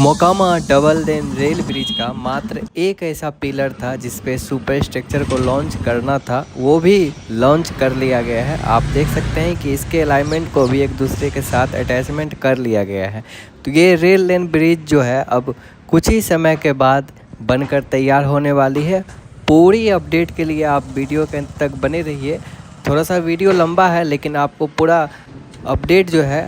Mokama double lane rail bridge का मात्र एक ऐसा पिलर था जिसपे सुपर स्ट्रक्चर को लॉन्च करना था, वो भी लॉन्च कर लिया गया है। आप देख सकते हैं कि इसके अलाइनमेंट को भी एक दूसरे के साथ अटैचमेंट कर लिया गया है। तो ये रेल लेन ब्रिज जो है अब कुछ ही समय के बाद बनकर तैयार होने वाली है। पूरी अपडेट के लिए आप वीडियो के अंत तक बने रहिए। थोड़ा सा वीडियो लंबा है लेकिन आपको पूरा अपडेट जो है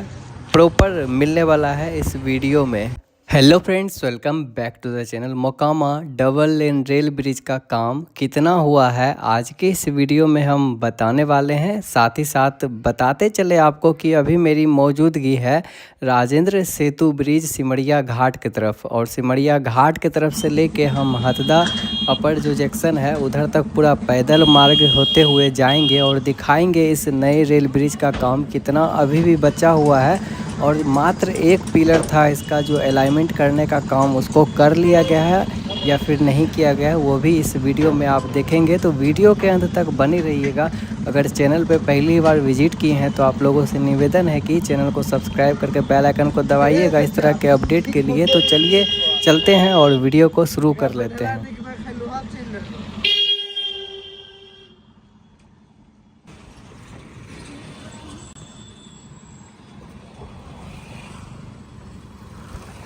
प्रॉपर मिलने वाला है इस वीडियो में। Hello friends, welcome back to the channel. Mokama double lane rail bridge का काम कितना हुआ है आज के इस वीडियो में हम बताने वाले हैं। साथ ही साथ बताते चले आपको कि अभी मेरी मौजूदगी है राजेंद्र सेतु ब्रिज सिमरिया घाट की तरफ, और सिमरिया घाट की तरफ से लेके हम हथदा अपर जो जंक्शन है उधर तक पूरा पैदल मार्ग होते हुए जाएंगे और दिखाएंगे इस नए रेल ब्रिज का काम कितना अभी भी बचा हुआ है। और मात्र एक पिलर था, इसका जो अलाइनमेंट करने का काम उसको कर लिया गया है या फिर नहीं किया गया है वो भी इस वीडियो में आप देखेंगे। तो वीडियो के अंत तक बनी रहिएगा। अगर चैनल पे पहली बार विजिट किए हैं तो आप लोगों से निवेदन है कि चैनल को सब्सक्राइब करके बेल आइकन को दबाइएगा इस तरह के अपडेट के लिए। तो चलिए चलते हैं और वीडियो को शुरू कर लेते हैं।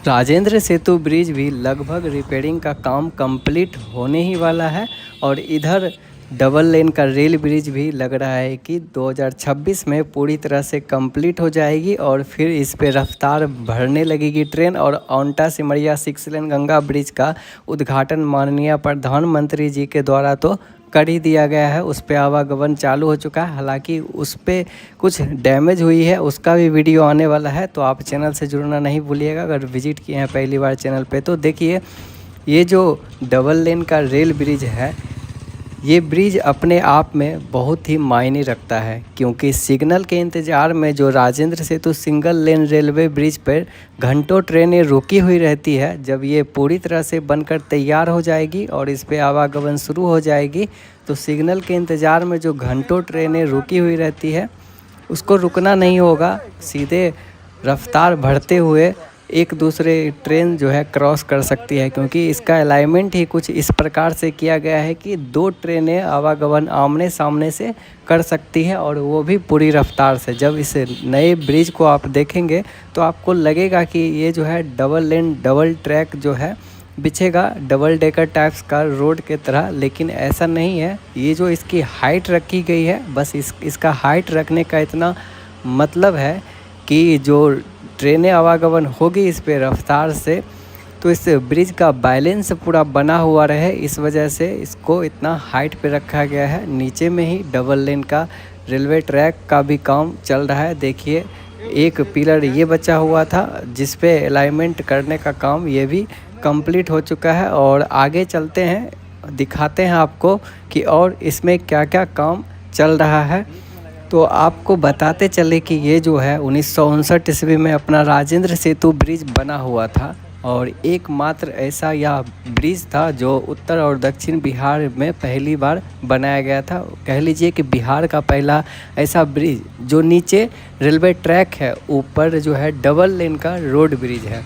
राजेंद्र सेतु ब्रिज भी लगभग रिपेयरिंग का काम कंप्लीट होने ही वाला है, और इधर डबल लेन का रेल ब्रिज भी लग रहा है कि 2026 में पूरी तरह से कंप्लीट हो जाएगी और फिर इस पे रफ्तार बढ़ने लगेगी ट्रेन। और औंटा सिमरिया 6 लेन गंगा ब्रिज का उद्घाटन माननीय प्रधानमंत्री जी के द्वारा तो कर ही दिया गया है। उस पर आवागमन चालू हो चुका है, हालांकि उस पर कुछ डैमेज हुई है, उसका भी वीडियो आने वाला है। तो आप चैनल से जुड़ना नहीं भूलिएगा। अगर विजिट किए हैं पहली बार चैनल पे तो देखिए, ये जो डबल लेन का रेल ब्रिज है, ये ब्रिज अपने आप में बहुत ही मायने रखता है, क्योंकि सिग्नल के इंतज़ार में जो राजेंद्र सेतु सिंगल लेन रेलवे ब्रिज पर घंटों ट्रेनें रुकी हुई रहती है, जब ये पूरी तरह से बनकर तैयार हो जाएगी और इस पर आवागमन शुरू हो जाएगी तो सिग्नल के इंतज़ार में जो घंटों ट्रेनें रुकी हुई रहती है उसको रुकना नहीं होगा। सीधे रफ्तार बढ़ते हुए एक दूसरे ट्रेन जो है क्रॉस कर सकती है, क्योंकि इसका अलाइनमेंट ही कुछ इस प्रकार से किया गया है कि 2 ट्रेनें आवागमन आमने सामने से कर सकती है, और वो भी पूरी रफ्तार से। जब इस नए ब्रिज को आप देखेंगे तो आपको लगेगा कि ये जो है डबल लेन डबल ट्रैक जो है बिछेगा डबल डेकर टाइप्स का रोड के तरह, लेकिन ऐसा नहीं है। ये जो इसकी हाइट रखी गई है, बस इसका हाइट रखने का इतना मतलब है कि जो ट्रेनें आवागमन होगी इस पे रफ्तार से, तो इस ब्रिज का बैलेंस पूरा बना हुआ रहे, इस वजह से इसको इतना हाइट पे रखा गया है। नीचे में ही डबल लेन का रेलवे ट्रैक का भी काम चल रहा है। देखिए, एक पिलर ये बचा हुआ था जिस पे अलाइनमेंट करने का काम ये भी कंप्लीट हो चुका है। और आगे चलते हैं, दिखाते हैं आपको कि और इसमें क्या क्या काम चल रहा है। तो आपको बताते चले कि ये जो है 1959 ईस्वी में अपना राजेंद्र सेतु ब्रिज बना हुआ था, और एकमात्र ऐसा यह ब्रिज था जो उत्तर और दक्षिण बिहार में पहली बार बनाया गया था। कह लीजिए कि बिहार का पहला ऐसा ब्रिज जो नीचे रेलवे ट्रैक है, ऊपर जो है डबल लेन का रोड ब्रिज है।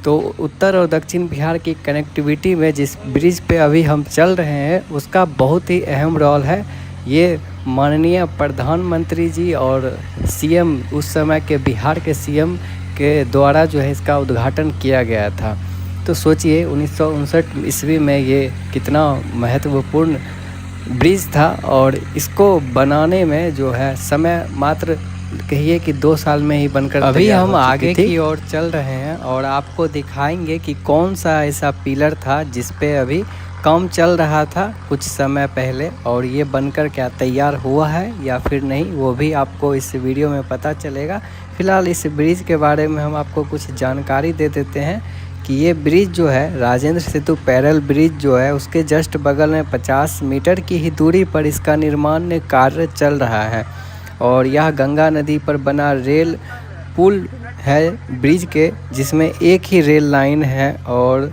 तो उत्तर और दक्षिण बिहार की कनेक्टिविटी में जिस ब्रिज पे अभी हम चल रहे हैं उसका बहुत ही अहम रोल है। ये माननीय प्रधानमंत्री जी और सीएम, उस समय के बिहार के सीएम के द्वारा जो है इसका उद्घाटन किया गया था। तो सोचिए 1959 ईस्वी में ये कितना महत्वपूर्ण ब्रिज था, और इसको बनाने में जो है समय मात्र कहिए कि 2 साल में ही बनकर अभी हम आगे की ओर चल रहे हैं और आपको दिखाएंगे कि कौन सा ऐसा पिलर था जिस पे अभी काम चल रहा था कुछ समय पहले, और ये बनकर क्या तैयार हुआ है या फिर नहीं वो भी आपको इस वीडियो में पता चलेगा। फिलहाल इस ब्रिज के बारे में हम आपको कुछ जानकारी दे देते हैं कि ये ब्रिज जो है राजेंद्र सेतु पैरेलल ब्रिज जो है उसके जस्ट बगल में 50 मीटर की ही दूरी पर इसका निर्माण कार्य चल रहा है। और यह गंगा नदी पर बना रेल पुल है ब्रिज के, जिसमें एक ही रेल लाइन है और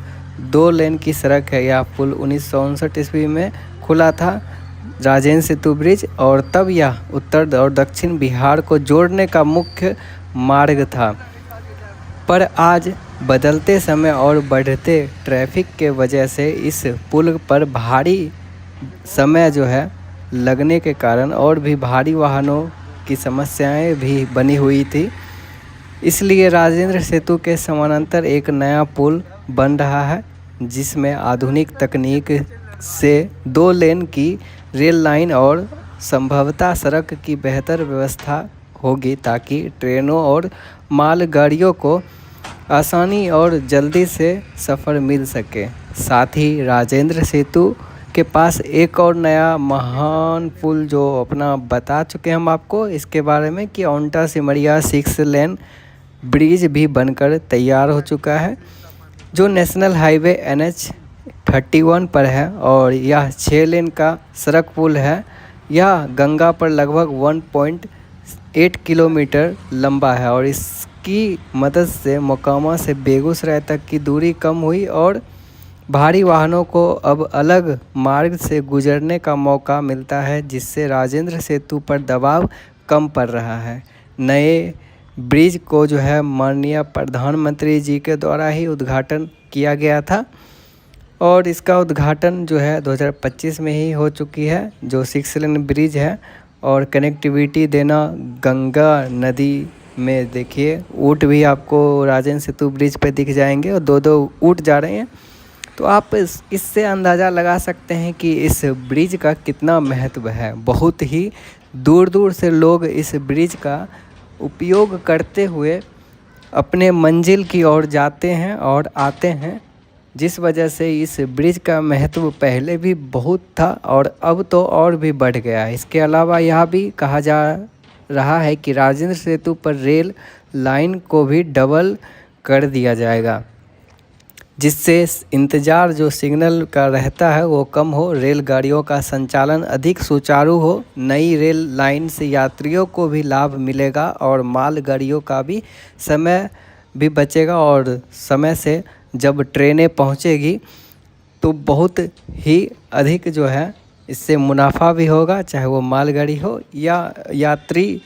2 लेन की सड़क है। यह पुल 1959 ईस्वी में खुला था राजेंद्र सेतु ब्रिज, और तब यह उत्तर और दक्षिण बिहार को जोड़ने का मुख्य मार्ग था। पर आज बदलते समय और बढ़ते ट्रैफिक के वजह से इस पुल पर भारी समय जो है लगने के कारण और भी भारी वाहनों की समस्याएं भी बनी हुई थी। इसलिए राजेंद्र सेतु के समानांतर एक नया पुल बन रहा है, जिसमें आधुनिक तकनीक से 2 लेन की रेल लाइन और संभवतः सड़क की बेहतर व्यवस्था होगी, ताकि ट्रेनों और मालगाड़ियों को आसानी और जल्दी से सफ़र मिल सके। साथ ही राजेंद्र सेतु के पास एक और नया महान पुल जो अपना बता चुके हैं हम आपको इसके बारे में कि ओंटा सिमरिया 6 लेन ब्रिज भी बनकर तैयार हो चुका है, जो नेशनल हाईवे NH 31 पर है और यह 6 लेन का सड़क पुल है। यह गंगा पर लगभग 1.8 किलोमीटर लंबा है और इसकी मदद से मोकामा से बेगूसराय तक की दूरी कम हुई और भारी वाहनों को अब अलग मार्ग से गुजरने का मौका मिलता है, जिससे राजेंद्र सेतु पर दबाव कम पड़ रहा है। नए ब्रिज को जो है माननीय प्रधानमंत्री जी के द्वारा ही उद्घाटन किया गया था और इसका उद्घाटन जो है 2025 में ही हो चुकी है, जो 6 लेन ब्रिज है और कनेक्टिविटी देना गंगा नदी में। देखिए ऊँट भी आपको राजेंद्र सेतु ब्रिज पे दिख जाएंगे और 2-2 ऊँट जा रहे हैं, तो आप इससे अंदाज़ा लगा सकते हैं कि इस ब्रिज का कितना महत्व है। बहुत ही दूर दूर से लोग इस ब्रिज का उपयोग करते हुए अपने मंजिल की ओर जाते हैं और आते हैं, जिस वजह से इस ब्रिज का महत्व पहले भी बहुत था और अब तो और भी बढ़ गया है। इसके अलावा यह भी कहा जा रहा है कि राजेंद्र सेतु पर रेल लाइन को भी डबल कर दिया जाएगा, जिससे इंतज़ार जो सिग्नल का रहता है वो कम हो, रेलगाड़ियों का संचालन अधिक सुचारू हो। नई रेल लाइन से यात्रियों को भी लाभ मिलेगा और मालगाड़ियों का भी समय भी बचेगा और समय से जब ट्रेनें पहुंचेगी तो बहुत ही अधिक जो है इससे मुनाफा भी होगा, चाहे वो मालगाड़ी हो या यात्री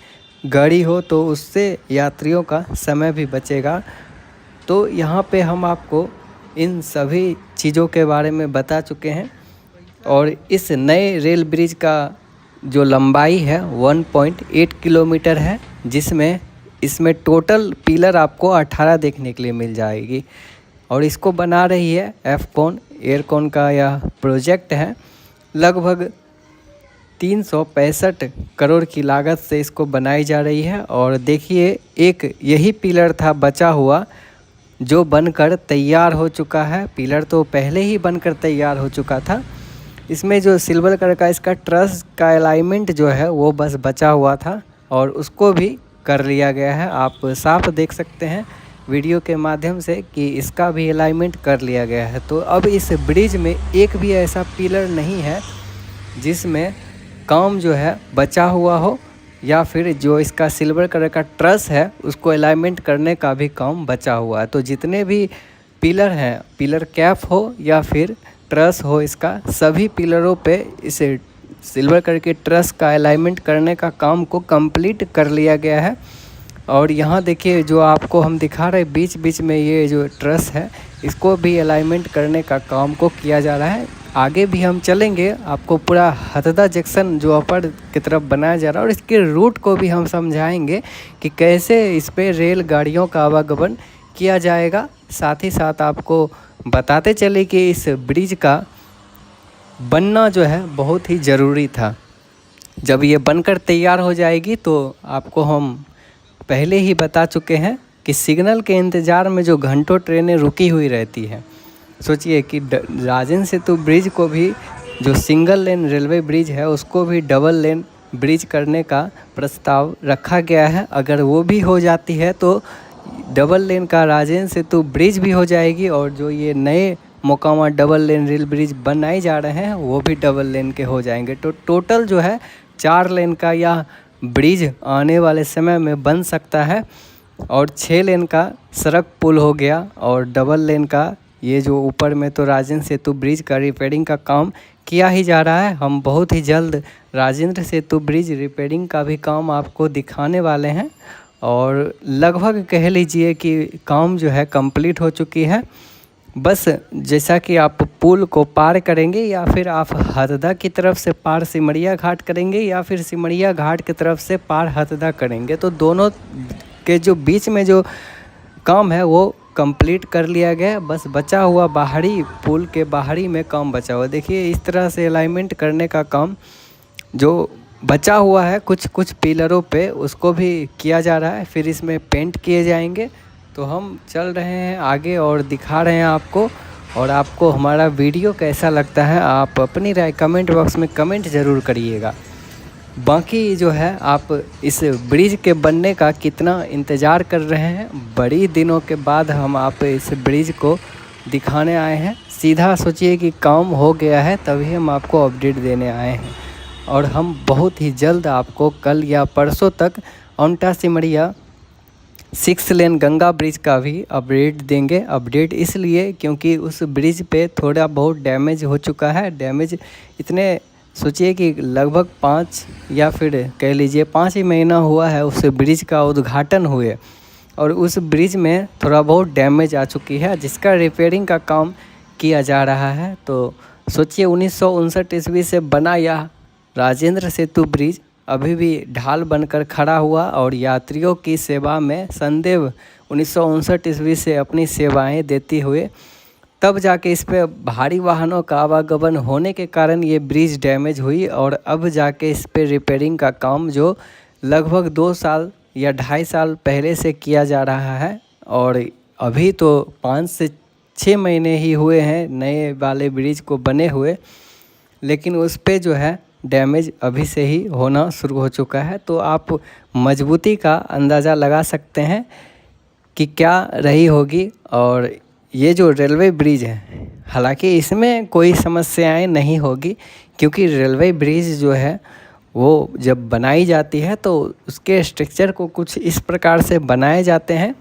गाड़ी हो, तो उससे यात्रियों का समय भी बचेगा। तो यहाँ पे हम आपको इन सभी चीज़ों के बारे में बता चुके हैं और इस नए रेल ब्रिज का जो लंबाई है 1.8 किलोमीटर है, जिसमें इसमें टोटल पिलर आपको 18 देखने के लिए मिल जाएगी और इसको बना रही है एफकॉन एयरकॉन का यह प्रोजेक्ट है। लगभग 365 करोड़ की लागत से इसको बनाई जा रही है और देखिए एक यही पिलर था बचा हुआ जो बनकर तैयार हो चुका है। पिलर तो पहले ही बनकर तैयार हो चुका था, इसमें जो सिल्वर कलर का इसका ट्रस का अलाइनमेंट जो है वो बस बचा हुआ था और उसको भी कर लिया गया है। आप साफ देख सकते हैं वीडियो के माध्यम से कि इसका भी अलाइनमेंट कर लिया गया है। तो अब इस ब्रिज में एक भी ऐसा पिलर नहीं है जिसमें काम जो है बचा हुआ हो या फिर जो इसका सिल्वर कलर का ट्रस है उसको अलाइनमेंट करने का भी काम बचा हुआ है। तो जितने भी पिलर हैं, पिलर कैप हो या फिर ट्रस हो, इसका सभी पिलरों पे इसे सिल्वर कलर के ट्रस का अलाइनमेंट करने का काम को कंप्लीट कर लिया गया है। और यहाँ देखिए जो आपको हम दिखा रहे हैं बीच बीच में ये जो ट्रस है इसको भी अलाइनमेंट करने का काम को किया जा रहा है। आगे भी हम चलेंगे, आपको पूरा हथदा जंक्शन जो अपर की तरफ बनाया जा रहा है और इसके रूट को भी हम समझाएंगे कि कैसे इस पे रेल गाड़ियों का आवागमन किया जाएगा। साथ ही साथ आपको बताते चले कि इस ब्रिज का बनना जो है बहुत ही ज़रूरी था। जब ये बनकर तैयार हो जाएगी तो आपको हम पहले ही बता चुके हैं कि सिग्नल के इंतज़ार में जो घंटों ट्रेनें रुकी हुई रहती हैं, सोचिए कि राजेंद्र सेतु ब्रिज को भी जो सिंगल लेन रेलवे ब्रिज है उसको भी डबल लेन ब्रिज करने का प्रस्ताव रखा गया है। अगर वो भी हो जाती है तो डबल लेन का राजेंद्र सेतु ब्रिज भी हो जाएगी और जो ये नए Mokama double lane rail bridge बनाए जा रहे हैं वो भी डबल लेन के हो जाएंगे। तो टोटल जो है 4 लेन का यह ब्रिज आने वाले समय में बन सकता है और 6 लेन का सड़क पुल हो गया और डबल लेन का ये जो ऊपर में तो राजेंद्र सेतु ब्रिज का रिपेयरिंग का काम किया ही जा रहा है। हम बहुत ही जल्द राजेंद्र सेतु ब्रिज रिपेयरिंग का भी काम आपको दिखाने वाले हैं और लगभग कह लीजिए कि काम जो है कंप्लीट हो चुकी है। बस जैसा कि आप पुल को पार करेंगे या फिर आप हथदा की तरफ से पार सिमरिया घाट करेंगे या फिर सिमरिया घाट की तरफ से पार हथदा करेंगे, तो दोनों के जो बीच में जो काम है वो कंप्लीट कर लिया गया। बस बचा हुआ बाहरी पुल के बाहरी में काम बचा हुआ। देखिए इस तरह से अलाइनमेंट करने का काम जो बचा हुआ है कुछ कुछ पिलरों पे, उसको भी किया जा रहा है। फिर इसमें पेंट किए जाएंगे। तो हम चल रहे हैं आगे और दिखा रहे हैं आपको। और आपको हमारा वीडियो कैसा लगता है आप अपनी राय कमेंट बॉक्स में कमेंट ज़रूर करिएगा। बाकी जो है आप इस ब्रिज के बनने का कितना इंतज़ार कर रहे हैं, बड़ी दिनों के बाद हम आप इस ब्रिज को दिखाने आए हैं। सीधा सोचिए कि काम हो गया है तभी हम आपको अपडेट देने आए हैं। और हम बहुत ही जल्द आपको कल या परसों तक औंटा सिमरिया 6 लेन गंगा ब्रिज का भी अपडेट देंगे। अपडेट इसलिए क्योंकि उस ब्रिज पे थोड़ा बहुत डैमेज हो चुका है। डैमेज इतने सोचिए कि लगभग 5 या फिर कह लीजिए 5 ही महीना हुआ है उस ब्रिज का उद्घाटन हुए, और उस ब्रिज में थोड़ा बहुत डैमेज आ चुकी है जिसका रिपेयरिंग का काम किया जा रहा है। तो सोचिए 1959 ईस्वी से बना यह राजेंद्र सेतु ब्रिज अभी भी ढाल बनकर खड़ा हुआ और यात्रियों की सेवा में सदैव 1959 ईस्वी से अपनी सेवाएं देती हुए तब जाके इस पे भारी वाहनों का आवागमन होने के कारण ये ब्रिज डैमेज हुई। और अब जाके इस पे रिपेयरिंग का काम जो लगभग 2 साल या 2.5 साल पहले से किया जा रहा है, और अभी तो 5 से 6 महीने ही हुए हैं नए वाले ब्रिज को बने हुए, लेकिन उस पे जो है डैमेज अभी से ही होना शुरू हो चुका है। तो आप मजबूती का अंदाज़ा लगा सकते हैं कि क्या रही होगी। और ये जो रेलवे ब्रिज है, हालांकि इसमें कोई समस्याएं नहीं होगी क्योंकि रेलवे ब्रिज जो है वो जब बनाई जाती है तो उसके स्ट्रक्चर को कुछ इस प्रकार से बनाए जाते हैं,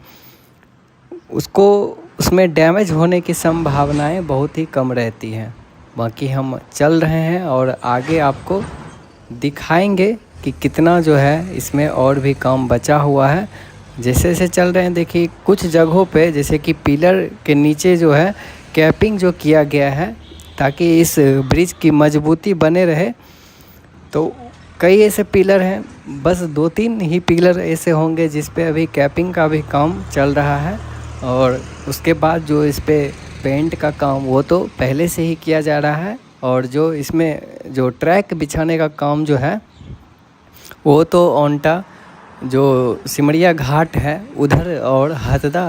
उसमें डैमेज होने की संभावनाएं बहुत ही कम रहती हैं। बाकी हम चल रहे हैं और आगे आपको दिखाएंगे कि कितना जो है इसमें और भी काम बचा हुआ है। जैसे जैसे चल रहे हैं देखिए कुछ जगहों पे जैसे कि पिलर के नीचे जो है कैपिंग जो किया गया है ताकि इस ब्रिज की मजबूती बने रहे। तो कई ऐसे पिलर हैं, बस 2-3 ही पिलर ऐसे होंगे जिस पे अभी कैपिंग का भी काम चल रहा है। और उसके बाद जो इस पे पेंट का काम वो तो पहले से ही किया जा रहा है। और जो इसमें जो ट्रैक बिछाने का काम जो है वो तो औंटा जो सिमरिया घाट है उधर और हथदा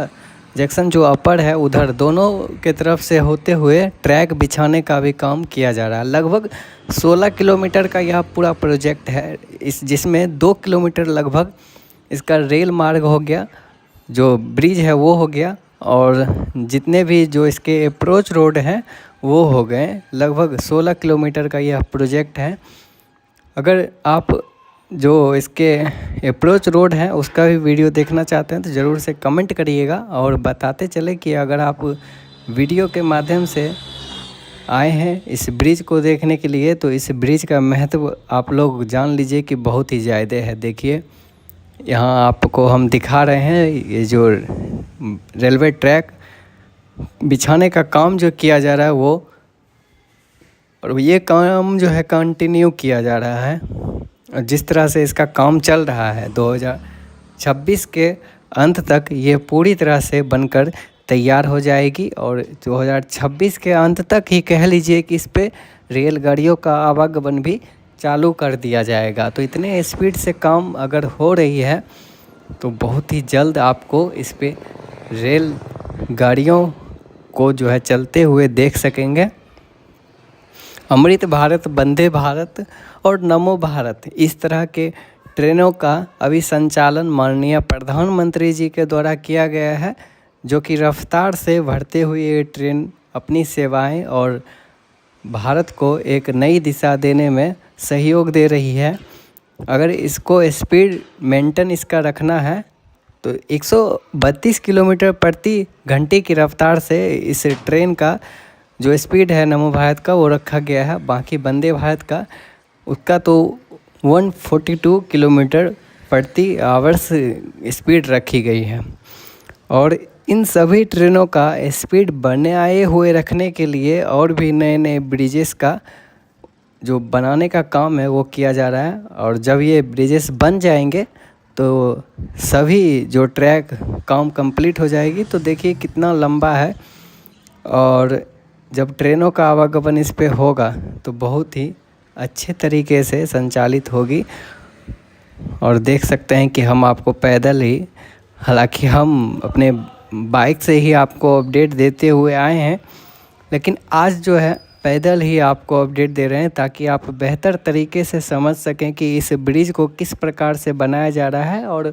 जंक्शन जो अपर है उधर दोनों के तरफ से होते हुए ट्रैक बिछाने का भी काम किया जा रहा है। लगभग 16 किलोमीटर का यह पूरा प्रोजेक्ट है, जिसमें 2 किलोमीटर लगभग इसका रेल मार्ग हो गया, जो ब्रिज है वो हो गया, और जितने भी जो इसके अप्रोच रोड हैं वो हो गए। लगभग 16 किलोमीटर का यह प्रोजेक्ट है। अगर आप जो इसके अप्रोच रोड है उसका भी वीडियो देखना चाहते हैं तो ज़रूर से कमेंट करिएगा। और बताते चले कि अगर आप वीडियो के माध्यम से आए हैं इस ब्रिज को देखने के लिए तो इस ब्रिज का महत्व आप लोग जान लीजिए कि बहुत ही ज़्यादा है। देखिए यहाँ आपको हम दिखा रहे हैं ये जो रेलवे ट्रैक बिछाने का काम जो किया जा रहा है वो, और ये काम जो है कंटिन्यू किया जा रहा है। जिस तरह से इसका काम चल रहा है 2026 के अंत तक ये पूरी तरह से बनकर तैयार हो जाएगी। और 2026 के अंत तक ही कह लीजिए कि इस पे रेलगाड़ियों का आवागमन भी चालू कर दिया जाएगा। तो इतने स्पीड से काम अगर हो रही है तो बहुत ही जल्द आपको इस पे रेल गाड़ियों को जो है चलते हुए देख सकेंगे। अमृत भारत, वंदे भारत और नमो भारत इस तरह के ट्रेनों का अभी संचालन माननीय प्रधानमंत्री जी के द्वारा किया गया है, जो कि रफ्तार से बढ़ते हुए ये ट्रेन अपनी सेवाएं और भारत को एक नई दिशा देने में सहयोग दे रही है। अगर इसको स्पीड मेंटेन इसका रखना है तो 132 किलोमीटर प्रति घंटे की रफ्तार से इस ट्रेन का जो स्पीड है नमो भारत का वो रखा गया है। बाकी वंदे भारत का उसका तो 142 किलोमीटर प्रति आवर्स स्पीड रखी गई है। और इन सभी ट्रेनों का स्पीड बनाए हुए रखने के लिए और भी नए नए ब्रिजेस का जो बनाने का काम है वो किया जा रहा है। और जब ये ब्रिजेस बन जाएंगे तो सभी जो ट्रैक काम कंप्लीट हो जाएगी। तो देखिए कितना लंबा है, और जब ट्रेनों का आवागमन इस पे होगा तो बहुत ही अच्छे तरीके से संचालित होगी। और देख सकते हैं कि हम आपको पैदल ही, हालांकि हम अपने बाइक से ही आपको अपडेट देते हुए आए हैं, लेकिन आज जो है पैदल ही आपको अपडेट दे रहे हैं ताकि आप बेहतर तरीके से समझ सकें कि इस ब्रिज को किस प्रकार से बनाया जा रहा है। और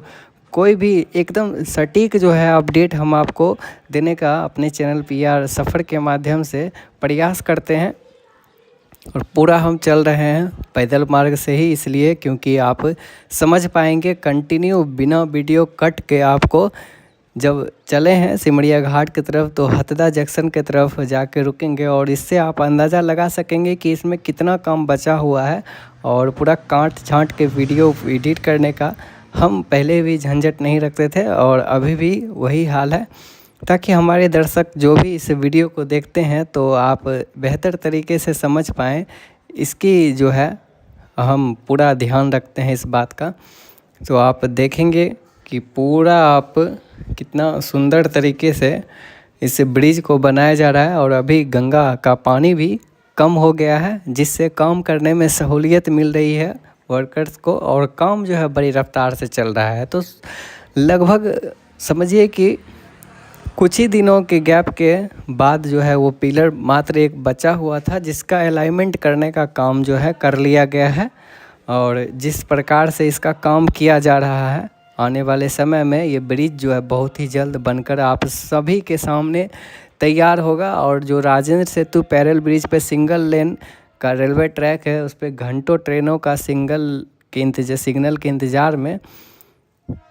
कोई भी एकदम सटीक जो है अपडेट हम आपको देने का अपने चैनल PR सफ़र के माध्यम से प्रयास करते हैं। और पूरा हम चल रहे हैं पैदल मार्ग से ही, इसलिए क्योंकि आप समझ पाएंगे कंटिन्यू बिना वीडियो कट के। आपको जब चले हैं सिमरिया घाट की तरफ तो हथदा जंक्शन की तरफ जाके रुकेंगे, और इससे आप अंदाज़ा लगा सकेंगे कि इसमें कितना काम बचा हुआ है। और पूरा काट छांट के वीडियो एडिट करने का हम पहले भी झंझट नहीं रखते थे, और अभी भी वही हाल है, ताकि हमारे दर्शक जो भी इस वीडियो को देखते हैं तो आप बेहतर तरीके से समझ पाएँ। इसकी जो है हम पूरा ध्यान रखते हैं इस बात का। तो आप देखेंगे कि पूरा आप कितना सुंदर तरीके से इस ब्रिज को बनाया जा रहा है। और अभी गंगा का पानी भी कम हो गया है, जिससे काम करने में सहूलियत मिल रही है वर्कर्स को, और काम जो है बड़ी रफ्तार से चल रहा है। तो लगभग समझिए कि कुछ ही दिनों के गैप के बाद जो है वो पिलर मात्र एक बचा हुआ था, जिसका अलाइनमेंट करने का काम जो है कर लिया गया है। और जिस प्रकार से इसका काम किया जा रहा है, आने वाले समय में ये ब्रिज जो है बहुत ही जल्द बनकर आप सभी के सामने तैयार होगा। और जो राजेंद्र सेतु पैरेलल ब्रिज पे सिंगल लेन का रेलवे ट्रैक है, उस पर घंटों ट्रेनों का सिग्नल के इंतज़ार में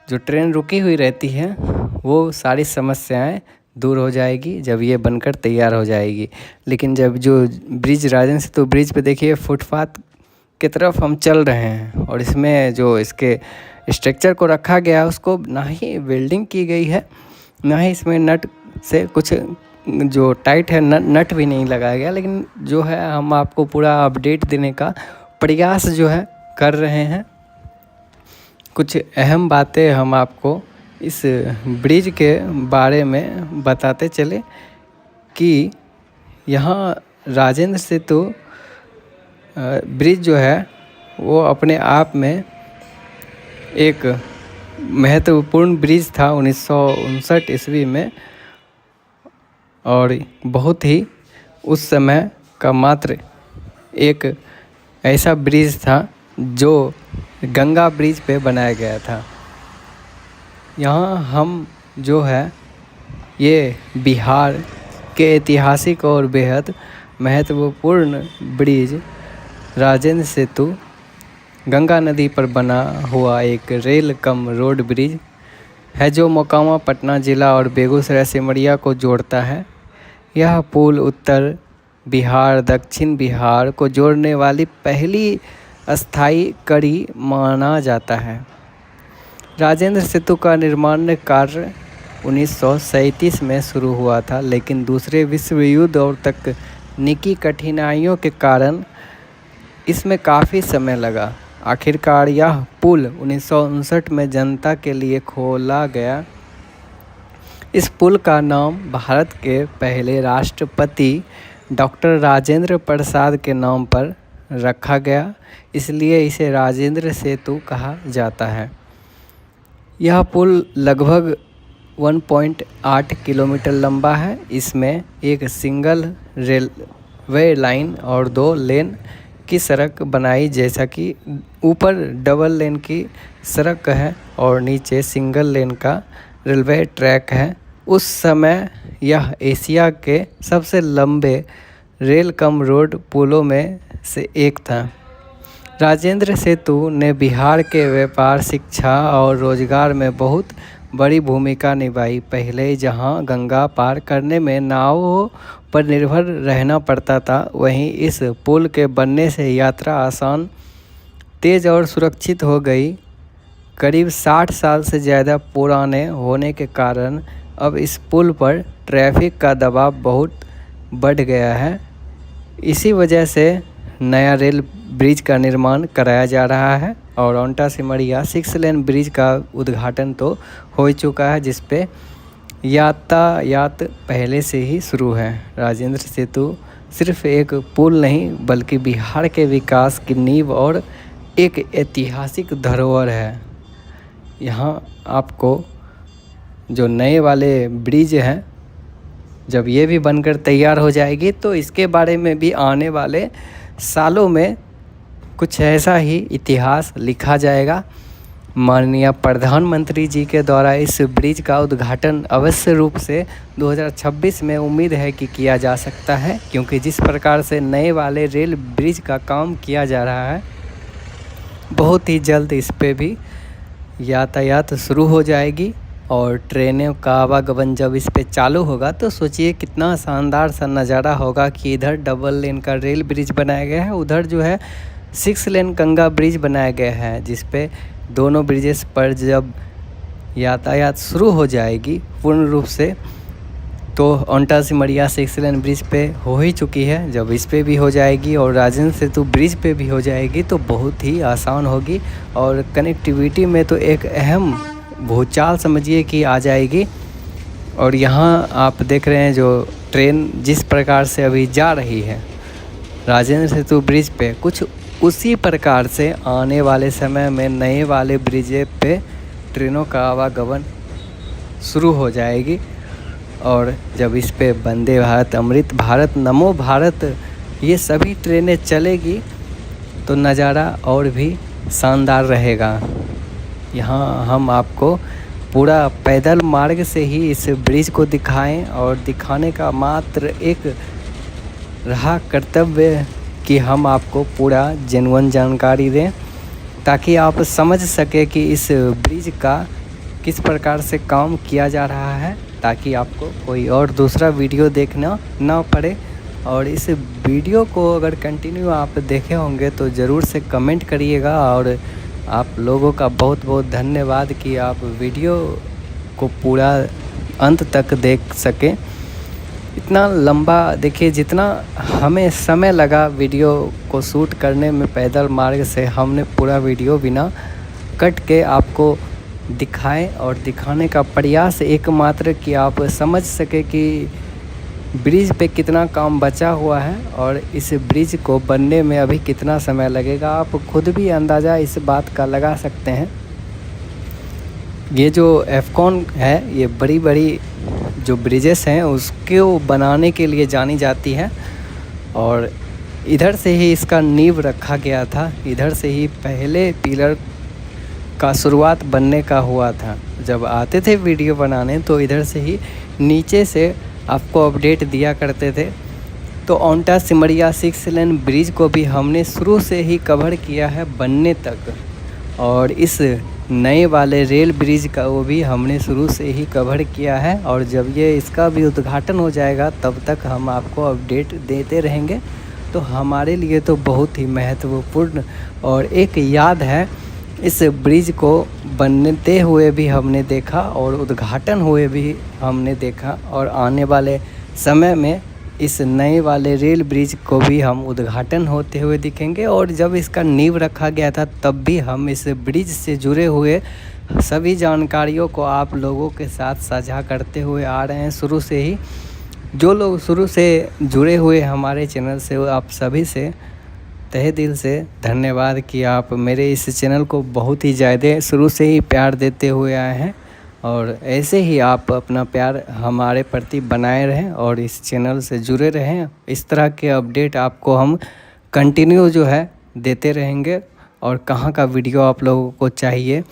जो ट्रेन रुकी हुई रहती है, वो सारी समस्याएं दूर हो जाएगी जब ये बनकर तैयार हो जाएगी। लेकिन जब जो ब्रिज राजेंद्र सेतु ब्रिज पे देखिए फुटपाथ की तरफ हम चल रहे हैं, और इसमें जो इसके स्ट्रक्चर को रखा गया है उसको ना ही वेल्डिंग की गई है, ना ही इसमें नट से कुछ जो टाइट है नट भी नहीं लगाया गया। लेकिन जो है हम आपको पूरा अपडेट देने का प्रयास जो है कर रहे हैं। कुछ अहम बातें हम आपको इस ब्रिज के बारे में बताते चले कि यहाँ राजेंद्र सेतु ब्रिज जो है वो अपने आप में एक महत्वपूर्ण ब्रिज था 1959 ईस्वी में, और बहुत ही उस समय का मात्र एक ऐसा ब्रिज था जो गंगा ब्रिज पे बनाया गया था। यहाँ हम जो है ये बिहार के ऐतिहासिक और बेहद महत्वपूर्ण ब्रिज राजेंद्र सेतु गंगा नदी पर बना हुआ एक रेल कम रोड ब्रिज है, जो मोकामा पटना ज़िला और बेगूसराय सिमरिया को जोड़ता है। यह पुल उत्तर बिहार दक्षिण बिहार को जोड़ने वाली पहली अस्थायी कड़ी माना जाता है। राजेंद्र सेतु का निर्माण कार्य 1937 में शुरू हुआ था, लेकिन दूसरे विश्व युद्ध और तकनीकी कठिनाइयों के कारण इसमें काफ़ी समय लगा। आखिरकार यह पुल 1959 में जनता के लिए खोला गया। इस पुल का नाम भारत के पहले राष्ट्रपति डॉक्टर राजेंद्र प्रसाद के नाम पर रखा गया, इसलिए इसे राजेंद्र सेतु कहा जाता है। यह पुल लगभग 1.8 किलोमीटर लंबा है। इसमें एक सिंगल रेलवे लाइन और 2 लेन की सड़क बनाई, जैसा कि ऊपर डबल लेन की सड़क है और नीचे सिंगल लेन का रेलवे ट्रैक है। उस समय यह एशिया के सबसे लंबे रेल कम रोड पुलों में से एक था। राजेंद्र सेतु ने बिहार के व्यापार, शिक्षा और रोजगार में बहुत बड़ी भूमिका निभाई। पहले जहां गंगा पार करने में नावों पर निर्भर रहना पड़ता था, वहीं इस पुल के बनने से यात्रा आसान, तेज और सुरक्षित हो गई। करीब 60 साल से ज़्यादा पुराने होने के कारण अब इस पुल पर ट्रैफिक का दबाव बहुत बढ़ गया है। इसी वजह से नया रेल ब्रिज का निर्माण कराया जा रहा है और ओंटा सिमरिया 6 लेन ब्रिज का उद्घाटन तो हो चुका है, जिस पे यातायात पहले से ही शुरू है। राजेंद्र सेतु सिर्फ एक पुल नहीं बल्कि बिहार के विकास की नींव और एक ऐतिहासिक धरोहर है। यहाँ आपको जो नए वाले ब्रिज हैं, जब ये भी बनकर तैयार हो जाएगी तो इसके बारे में भी आने वाले सालों में कुछ ऐसा ही इतिहास लिखा जाएगा। माननीय प्रधानमंत्री जी के द्वारा इस ब्रिज का उद्घाटन अवश्य रूप से 2026 में उम्मीद है कि किया जा सकता है, क्योंकि जिस प्रकार से नए वाले रेल ब्रिज का काम किया जा रहा है, बहुत ही जल्द इस पे भी यातायात शुरू हो जाएगी और ट्रेनों का आवागमन जब इस पे चालू होगा तो सोचिए कितना शानदार सा नज़ारा होगा कि इधर डबल लेन का रेल ब्रिज बनाया गया है, उधर जो है 6 लेन गंगा ब्रिज बनाया गया है, जिस पे दोनों ब्रिजेस पर जब यातायात शुरू हो जाएगी पूर्ण रूप से, तो ओंटा सिमरिया 6 लेन ब्रिज पे हो ही चुकी है, जब इस पे भी हो जाएगी और राजेंद्र सेतु ब्रिज पे भी हो जाएगी तो बहुत ही आसान होगी और कनेक्टिविटी में तो एक अहम भूचाल समझिए कि आ जाएगी। और यहाँ आप देख रहे हैं जो ट्रेन जिस प्रकार से अभी जा रही है राजेंद्र सेतु ब्रिज पे, कुछ उसी प्रकार से आने वाले समय में नए वाले ब्रिज पे ट्रेनों का आवागमन शुरू हो जाएगी। और जब इस पे वंदे भारत, अमृत भारत, नमो भारत ये सभी ट्रेनें चलेगी तो नज़ारा और भी शानदार रहेगा। यहाँ हम आपको पूरा पैदल मार्ग से ही इस ब्रिज को दिखाएं और दिखाने का मात्र एक रहा कर्तव्य कि हम आपको पूरा जेन्युइन जानकारी दें, ताकि आप समझ सके कि इस ब्रिज का किस प्रकार से काम किया जा रहा है, ताकि आपको कोई और दूसरा वीडियो देखना ना पड़े। और इस वीडियो को अगर कंटिन्यू आप देखे होंगे तो ज़रूर से कमेंट करिएगा। और आप लोगों का बहुत बहुत धन्यवाद कि आप वीडियो को पूरा अंत तक देख सकें। इतना लंबा देखिए, जितना हमें समय लगा वीडियो को शूट करने में पैदल मार्ग से, हमने पूरा वीडियो बिना कट के आपको दिखाएं और दिखाने का प्रयास एकमात्र कि आप समझ सके कि ब्रिज पे कितना काम बचा हुआ है और इस ब्रिज को बनने में अभी कितना समय लगेगा। आप खुद भी अंदाज़ा इस बात का लगा सकते हैं। ये जो एफकॉन है, ये बड़ी बड़ी जो ब्रिजेस हैं उसको बनाने के लिए जानी जाती है और इधर से ही इसका नींव रखा गया था, इधर से ही पहले पिलर का शुरुआत बनने का हुआ था। जब आते थे वीडियो बनाने तो इधर से ही नीचे से आपको अपडेट दिया करते थे। तो ओंटा सिमरिया 6 लेन ब्रिज को भी हमने शुरू से ही कवर किया है बनने तक, और इस नए वाले रेल ब्रिज का वो भी हमने शुरू से ही कवर किया है। और जब ये इसका भी उद्घाटन हो जाएगा तब तक हम आपको अपडेट देते रहेंगे। तो हमारे लिए तो बहुत ही महत्वपूर्ण और एक याद है, इस ब्रिज को बनते हुए भी हमने देखा और उद्घाटन हुए भी हमने देखा, और आने वाले समय में इस नए वाले रेल ब्रिज को भी हम उद्घाटन होते हुए दिखेंगे। और जब इसका नींव रखा गया था तब भी हम इस ब्रिज से जुड़े हुए सभी जानकारियों को आप लोगों के साथ साझा करते हुए आ रहे हैं शुरू से ही। जो लोग शुरू से जुड़े हुए हमारे चैनल से, आप सभी से तहे दिल से धन्यवाद कि आप मेरे इस चैनल को बहुत ही ज़्यादा शुरू से ही प्यार देते हुए आए हैं, और ऐसे ही आप अपना प्यार हमारे प्रति बनाए रहें और इस चैनल से जुड़े रहें। इस तरह के अपडेट आपको हम कंटिन्यू जो है देते रहेंगे। और कहाँ का वीडियो आप लोगों को चाहिए,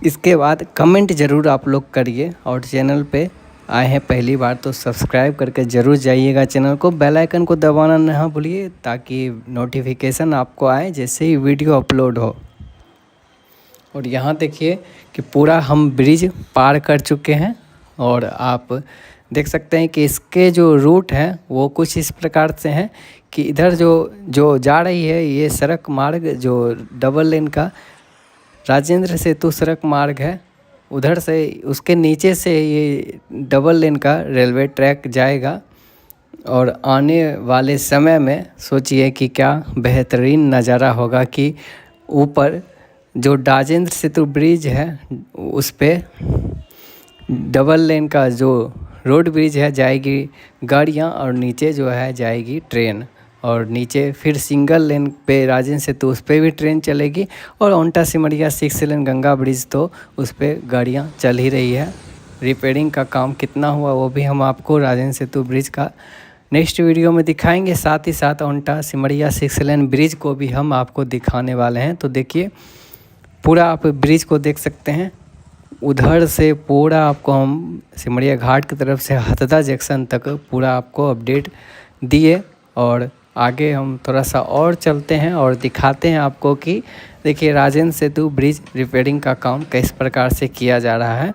इसके बाद कमेंट ज़रूर आप लोग करिए। और चैनल पे आए हैं पहली बार तो सब्सक्राइब करके ज़रूर जाइएगा चैनल को, बेल आइकन को दबाना ना भूलिए ताकि नोटिफिकेशन आपको आए जैसे ही वीडियो अपलोड हो। और यहाँ देखिए कि पूरा हम ब्रिज पार कर चुके हैं और आप देख सकते हैं कि इसके जो रूट हैं वो कुछ इस प्रकार से हैं कि इधर जो जा रही है ये सड़क मार्ग जो डबल लेन का राजेंद्र सेतु सड़क मार्ग है, उधर से उसके नीचे से ये डबल लेन का रेलवे ट्रैक जाएगा। और आने वाले समय में सोचिए कि क्या बेहतरीन नज़ारा होगा कि ऊपर जो राजेंद्र सेतु ब्रिज है उस पे डबल लेन का जो रोड ब्रिज है जाएगी गाड़ियाँ, और नीचे जो है जाएगी ट्रेन, और नीचे फिर सिंगल लेन पे राजेंद्र सेतु उस पर भी ट्रेन चलेगी। और ओंटा सिमरिया 6 लेन गंगा ब्रिज तो उस पर गाड़ियाँ चल ही रही है। रिपेयरिंग का काम कितना हुआ वो भी हम आपको राजेंद्र सेतु ब्रिज का नेक्स्ट वीडियो में दिखाएंगे। साथ ही साथ ओंटा सिमरिया 6 लेन ब्रिज को भी हम आपको दिखाने वाले हैं। तो देखिए पूरा आप ब्रिज को देख सकते हैं, उधर से पूरा आपको हम सिमरिया घाट की तरफ से हथदा जंक्शन तक पूरा आपको अपडेट दिए। और आगे हम थोड़ा सा और चलते हैं और दिखाते हैं आपको कि देखिए राजेंद्र सेतु ब्रिज रिपेयरिंग का काम किस प्रकार से किया जा रहा है।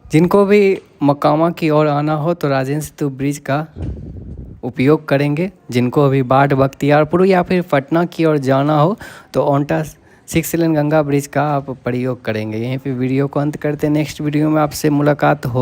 जिनको भी मकामा की ओर आना हो तो राजेंद्र सेतु ब्रिज का उपयोग करेंगे। जिनको अभी बाढ़ बख्तियारपुर या फिर पटना की ओर जाना हो तो ओंटा 6 लेन गंगा ब्रिज का आप प्रयोग करेंगे। यहीं पे वीडियो को अंत करते हैं, नेक्स्ट वीडियो में आपसे मुलाकात हो।